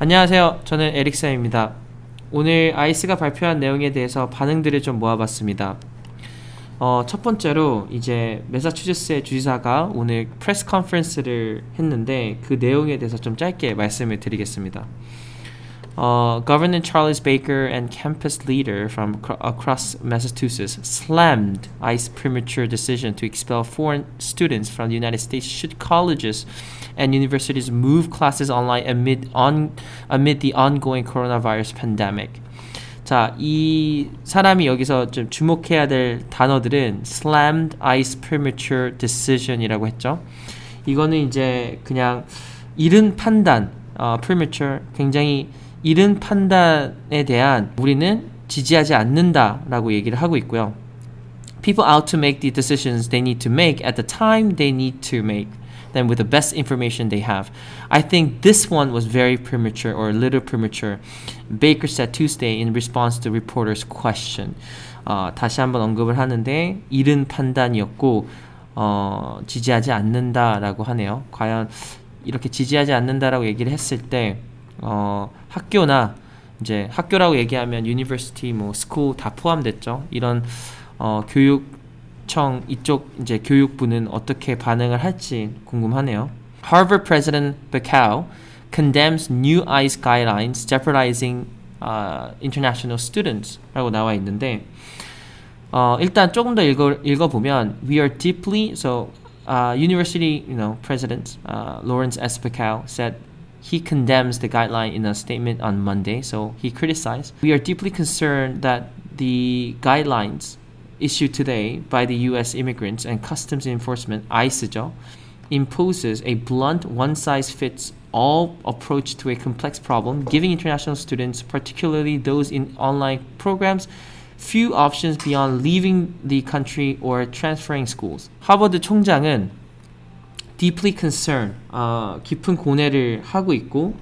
안녕하세요. 저는 에릭쌤입니다. 오늘 아이스가 발표한 내용에 대해서 반응들을 좀 모아봤습니다. 첫 번째로 이제 매사추세츠의 주지사가 오늘 프레스 컨퍼런스를 했는데 그 내용에 대해서 좀 짧게 말씀을 드리겠습니다. Governor Charles Baker and campus leader from across Massachusetts slammed ICE's premature decision to expel foreign students from the United States should colleges and universities move classes online amid the ongoing coronavirus pandemic. 자, 이 사람이 여기서 좀 주목해야 될 단어들은 slammed ICE premature decision이라고 했죠. 이거는 이제 그냥 이른 판단, premature, 굉장히 이른 판단에 대한 우리는 지지하지 않는다라고 얘기를 하고 있고요. People out to make the decisions they need to make at the time they need to make them with the best information they have. I think this one was very premature or a little premature. Baker said Tuesday in response to reporters' question. 다시 한번 언급을 하는데 이른 판단이었고 지지하지 않는다라고 하네요. 과연 이렇게 지지하지 않는다라고 얘기를 했을 때 학교나 이제 학교라고 얘기하면 university, 뭐 school 다 포함됐죠. 이런 교육청 이쪽 이제 교육부는 어떻게 반응을 할지 궁금하네요. Harvard President Bacow condemns new ICE guidelines jeopardizing international students라고 나와 있는데 일단 조금 더 읽어보면 we are deeply university president Lawrence S. Bacow said he condemns the guideline in a statement on Monday. So he criticized, we are deeply concerned that the guidelines issued today by the U.S. Immigrants and Customs Enforcement, ICE죠, imposes a blunt, one-size-fits-all approach to a complex problem, giving international students, particularly those in online programs, few options beyond leaving the country or transferring schools. 하버드 총장은 deeply concerned, 깊은 고뇌를 하고 있고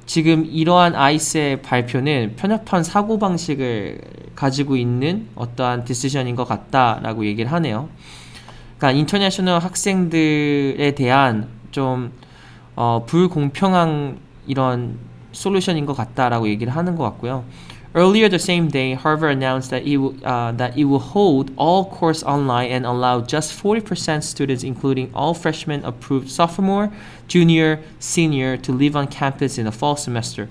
지금 이러한 아이스의 발표는 편협한 사고방식을 가지고 있는 어떠한 디시전인 것 같다라고 얘기를 하네요. 그러니까 인터내셔널 학생들에 대한 좀 불공평한 이런 솔루션인 것 같다라고 얘기를 하는 것 같고요. Earlier the same day, Harvard announced that it will hold all courses online and allow just 40% students, including all freshmen approved sophomore, junior, senior, to live on campus in the fall semester.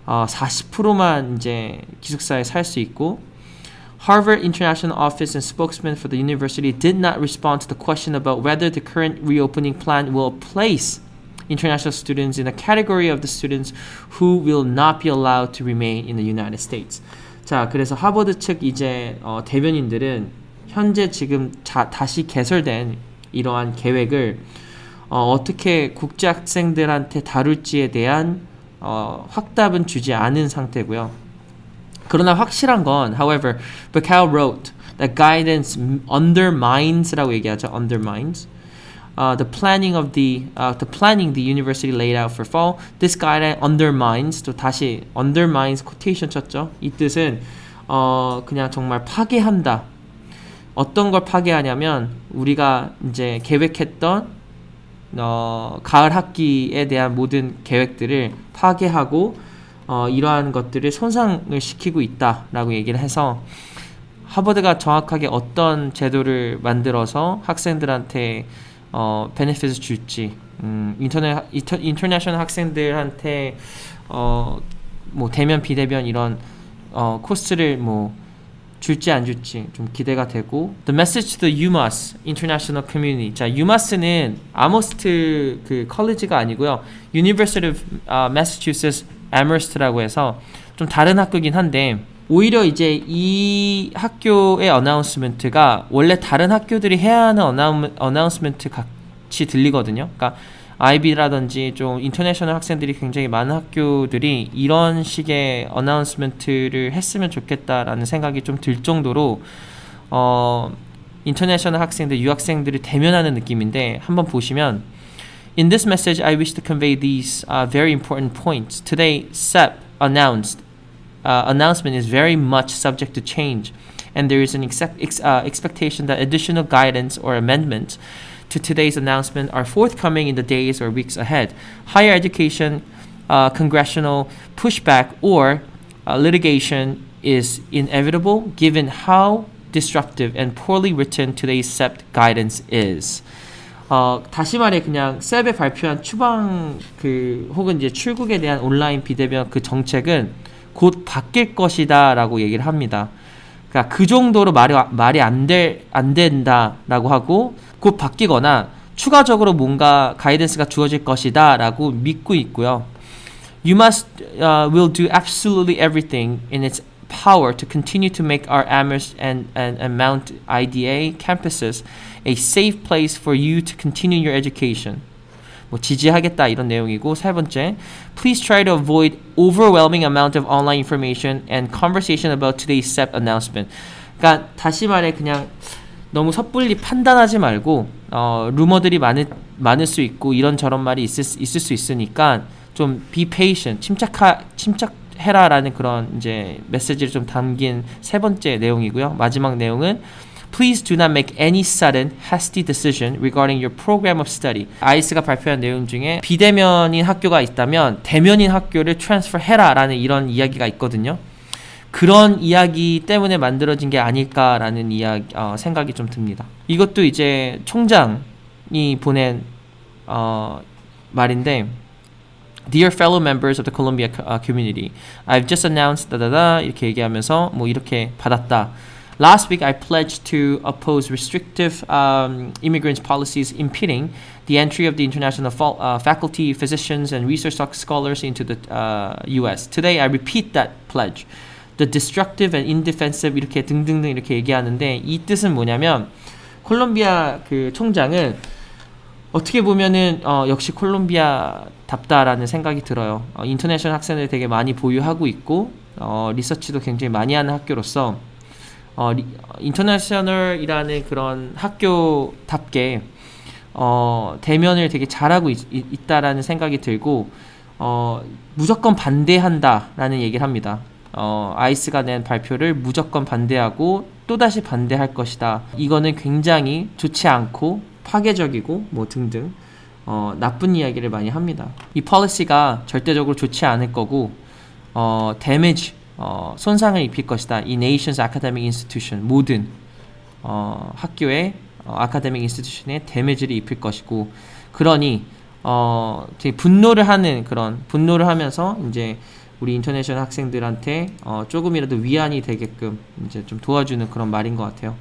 40%만 이제 기숙사에 살 수 있고, Harvard International Office and spokesman for the university did not respond to the question about whether the current reopening plan will place international students in a category of the students who will not be allowed to remain in the United States. 자, 그래서 하버드 측 이제 대변인들은 현재 지금 다시 개설된 이러한 계획을 어떻게 국제 학생들한테 다룰지에 대한 확답은 주지 않은 상태고요. 그러나 확실한 건, however, Bacow wrote that guidance undermines라고 얘기하죠. undermines. The planning the university laid out for fall. This guideline undermines, 또 다시 undermines quotation 쳤죠. 이 뜻은 그냥 정말 파괴한다. 어떤 걸 파괴하냐면 우리가 이제 계획했던 가을 학기에 대한 모든 계획들을 파괴하고 이러한 것들을 손상을 시키고 있다라고 얘기를 해서 하버드가 정확하게 어떤 제도를 만들어서 학생들한테 베네핏을 줄지, 인터내셔널 학생들한테 뭐 대면 비대면 이런 코스를 뭐 줄지 안 줄지 좀 기대가 되고. The message to the UMass International Community. 자, UMass는 아머스트 그 컬리지가 아니고요. University of Massachusetts Amherst라고 해서 좀 다른 학교긴 한데 오히려 이제 이 학교의 어나운스먼트가 원래 다른 학교들이 해야 하는 어나운스먼트 같이 들리거든요. 그러니까 IB라든지 좀 인터내셔널 학생들이 굉장히 많은 학교들이 이런 식의 어나운스먼트를 했으면 좋겠다라는 생각이 좀 들 정도로 인터내셔널 학생들, 유학생들을 대면하는 느낌인데 한번 보시면 In this message, I wish to convey these very important points. Today, SEP announcement is very much subject to change, and there is an expectation that additional guidance or amendments to today's announcement are forthcoming in the days or weeks ahead. Higher education congressional pushback or litigation is inevitable given how disruptive and poorly written today's SEP guidance is. 다시 말해 그냥 셉에 발표한 추방 혹은 이제 출국에 대한 온라인 비대면 그 정책은 곧 바뀔 것이다라고 얘기를 합니다. 그러니까 그 정도로 말이 안 된다라고 하고 곧 바뀌거나 추가적으로 뭔가 가이던스가 주어질 것이다라고 믿고 있고요. You will do absolutely everything in its power to continue to make our Amherst and Mount IDA campuses a safe place for you to continue your education. 지지하겠다 이런 내용이고 세 번째, please try to avoid overwhelming amount of online information and conversation about today's SEP announcement. 그러니까 다시 말해 그냥 너무 섣불리 판단하지 말고 루머들이 많을 수 있고 이런저런 말이 있을 수 있으니까 좀 be patient, 침착해라라는 그런 이제 메시지를 좀 담긴 세 번째 내용이고요. 마지막 내용은 Please do not make any sudden, hasty decision regarding your program of study. 아이스가 발표한 내용 중에 비대면인 학교가 있다면 대면인 학교를 transfer 해라라는 이런 이야기가 있거든요. 그런 이야기 때문에 만들어진 게 아닐까라는 생각이 좀 듭니다. 이것도 이제 총장이 보낸 말인데 Dear fellow members of the Columbia community, I've just announced 이렇게 얘기하면서 이렇게 받았다. Last week, I pledged to oppose restrictive immigrants policies impeding the entry of the international faculty, physicians, and research scholars into the U.S. Today, I repeat that pledge. The destructive and indefensive 이렇게 등등등 이렇게 얘기하는데 이 뜻은 뭐냐면 콜롬비아 그 총장은 어떻게 보면은 역시 콜롬비아답다라는 생각이 들어요. 인터내셔널 학생들 되게 많이 보유하고 있고 리서치도 굉장히 많이 하는 학교로서 인터내셔널이라는 그런 학교답게 대면을 되게 잘하고 있다라는 생각이 들고 무조건 반대한다라는 얘기를 합니다. 아이스가 낸 발표를 무조건 반대하고 또다시 반대할 것이다. 이거는 굉장히 좋지 않고 파괴적이고 등등 나쁜 이야기를 많이 합니다. 이 policy가 절대적으로 좋지 않을 거고 damage 손상을 입힐 것이다. 이 nation's academic institution 모든 학교의 academic institution에 damage를 입힐 것이고 그러니 되게 분노를 하면서 이제 우리 인터내셔널 학생들한테 조금이라도 위안이 되게끔 이제 좀 도와주는 그런 말인 것 같아요.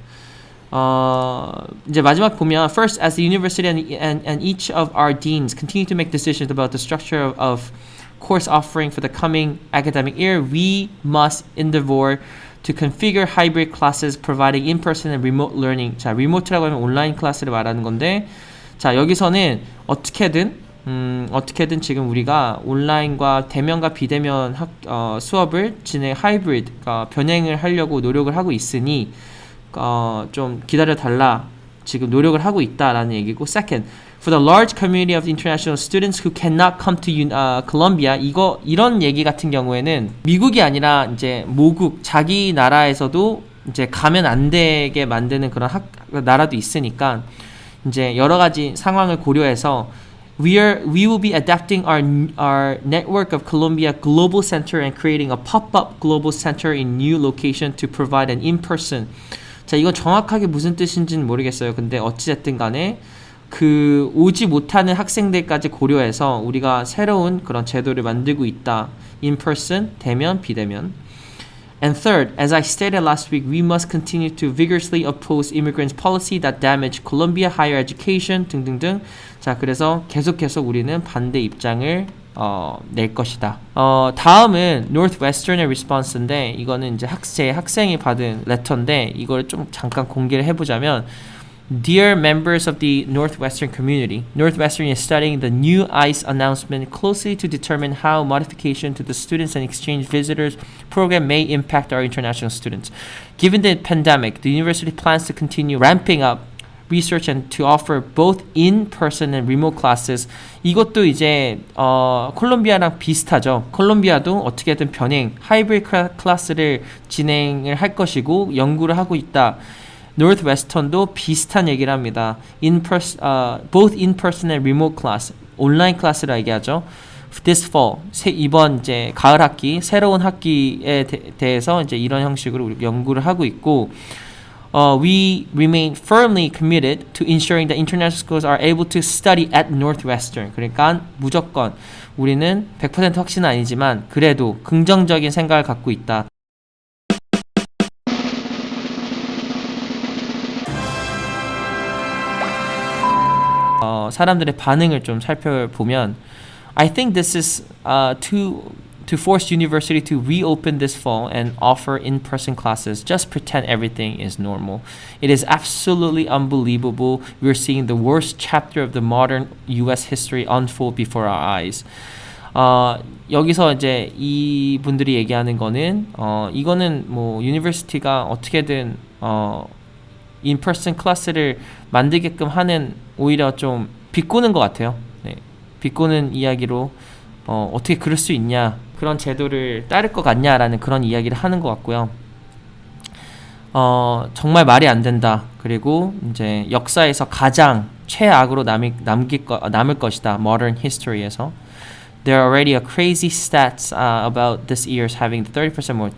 이제 마지막 보면 First, as the university and each of our deans continue to make decisions about the structure of course offering for the coming academic year, we must endeavor to configure hybrid classes providing in-person and remote learning. 자, remote라고 하면 온라인 클래스를 말하는 건데 자, 여기서는 어떻게든 지금 우리가 온라인과 대면과 비대면 수업을 하이브리드, 변형을 하려고 노력을 하고 있으니 좀 기다려달라. 지금 노력을 하고 있다라는 얘기고 Second, for the large community of international students who cannot come to Columbia 이런 얘기 같은 경우에는 미국이 아니라 이제 모국 자기 나라에서도 이제 가면 안 되게 만드는 그런 나라도 있으니까 이제 여러 가지 상황을 고려해서 we will be adapting our network of Columbia Global Center and creating a pop-up global center in new location to provide an in-person. 자, 이건 정확하게 무슨 뜻인지는 모르겠어요. 근데 어찌됐든 간에 오지 못하는 학생들까지 고려해서 우리가 새로운 그런 제도를 만들고 있다. In-person, 대면, 비대면. And third, as I stated last week, we must continue to vigorously oppose immigrants' policy that damage Columbia higher education 등등등. 자, 그래서 계속 우리는 반대 입장을 낼 것이다. 다음은 Northwestern의 response인데 이거는 이제 학생이 받은 레터인데 이걸 좀 잠깐 공개를 해보자면 Dear members of the Northwestern community, Northwestern is studying the new ICE announcement closely to determine how modification to the students and exchange visitors program may impact our international students. Given the pandemic, the university plans to continue ramping up research and to offer both in-person and remote classes. 이것도 이제 콜롬비아랑 비슷하죠. 콜롬비아도 어떻게든 변형, 하이브리드 클래스를 진행을 할 것이고 연구를 하고 있다. Northwestern도 비슷한 얘기를 합니다. Both in-person and remote class, 온라인 클래스라 얘기하죠. this fall, 이번 이제 가을 학기, 새로운 학기에 대해서 이제 이런 형식으로 연구를 하고 있고, we remain firmly committed to ensuring that international schools are able to study at Northwestern. 그러니까 무조건 우리는 100% 확신은 아니지만 그래도 긍정적인 생각을 갖고 있다. 사람들의 반응을 좀 살펴보면 I think this is to force university to reopen this fall and offer in-person classes. Just pretend everything is normal. It is absolutely unbelievable. We're seeing the worst chapter of the modern US history unfold before our eyes. 여기서 이제 이분들이 얘기하는 거는 이거는 뭐 유니버시티가 어떻게든 in-person 클래스를 만들게끔 하는 오히려 좀 비꼬는 것 같아요. 네. 비꼬는 이야기로 어떻게 그럴 수 있냐, 그런 제도를 따를 것 같냐라는 그런 이야기를 하는 것 같고요. 정말 말이 안 된다. 그리고 이제 역사에서 가장 최악으로 남을 것이다. Modern history에서. There are already a crazy stats about this year's having the 30% more.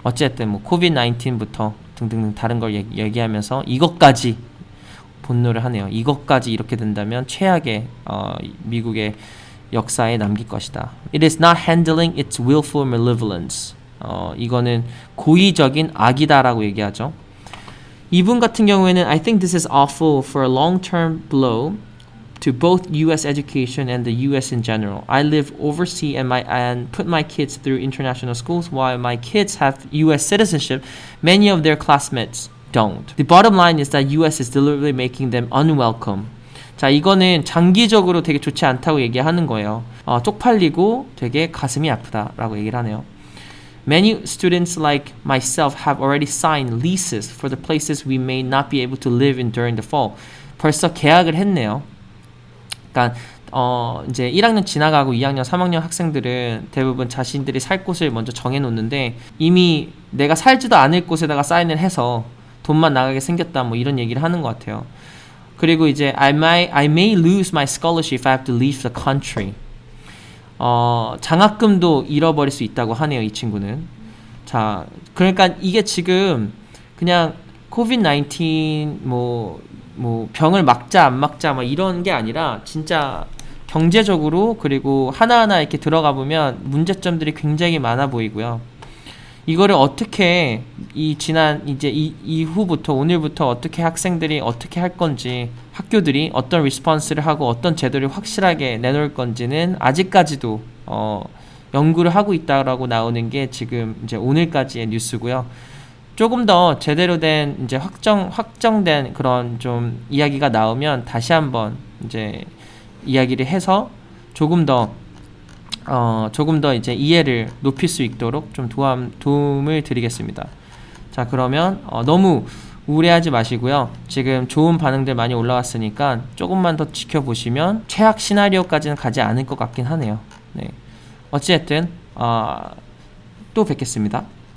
어쨌든 뭐 COVID-19부터 등등 다른 걸 얘기하면서 이것까지 본노를 하네요. 이것까지 이렇게 된다면 최악의 미국의 역사에 남길 것이다. It is not handling its willful malevolence. 이거는 고의적인 악이다라고 얘기하죠. 이분 같은 경우에는 I think this is awful for a long-term blow to both U.S. education and the U.S. in general. I live overseas and put my kids through international schools while my kids have U.S. citizenship. Many of their classmates don't. The bottom line is that U.S. is deliberately making them unwelcome. 자, 이거는 장기적으로 되게 좋지 않다고 얘기하는 거예요. 쪽팔리고 되게 가슴이 아프다라고 얘기를 하네요. Many students like myself have already signed leases for the places we may not be able to live in during the fall. 벌써 계약을 했네요. 그러니까 이제 1학년 지나가고 2학년, 3학년 학생들은 대부분 자신들이 살 곳을 먼저 정해놓는데 이미 내가 살지도 않을 곳에다가 사인을 해서 돈만 나가게 생겼다 뭐 이런 얘기를 하는 것 같아요. 그리고 이제 I may lose my scholarship if I have to leave the country. 장학금도 잃어버릴 수 있다고 하네요, 이 친구는. 자, 그러니까 이게 지금 그냥 COVID-19 뭐 병을 막자 안 막자 막 이런 게 아니라 진짜 경제적으로 그리고 하나하나 이렇게 들어가 보면 문제점들이 굉장히 많아 보이고요. 이거를 어떻게 지난 이제 이후부터 오늘부터 어떻게 학생들이 어떻게 할 건지 학교들이 어떤 리스폰스를 하고 어떤 제도를 확실하게 내놓을 건지는 아직까지도 연구를 하고 있다라고 나오는 게 지금 이제 오늘까지의 뉴스고요. 조금 더 제대로 된 이제 확정된 그런 좀 이야기가 나오면 다시 한번 이제 이야기를 해서 조금 더 이제 이해를 높일 수 있도록 좀 도움을 드리겠습니다. 자, 그러면 너무 우울해하지 마시고요. 지금 좋은 반응들 많이 올라왔으니까 조금만 더 지켜보시면 최악 시나리오까지는 가지 않을 것 같긴 하네요. 네. 어찌됐든 또 뵙겠습니다.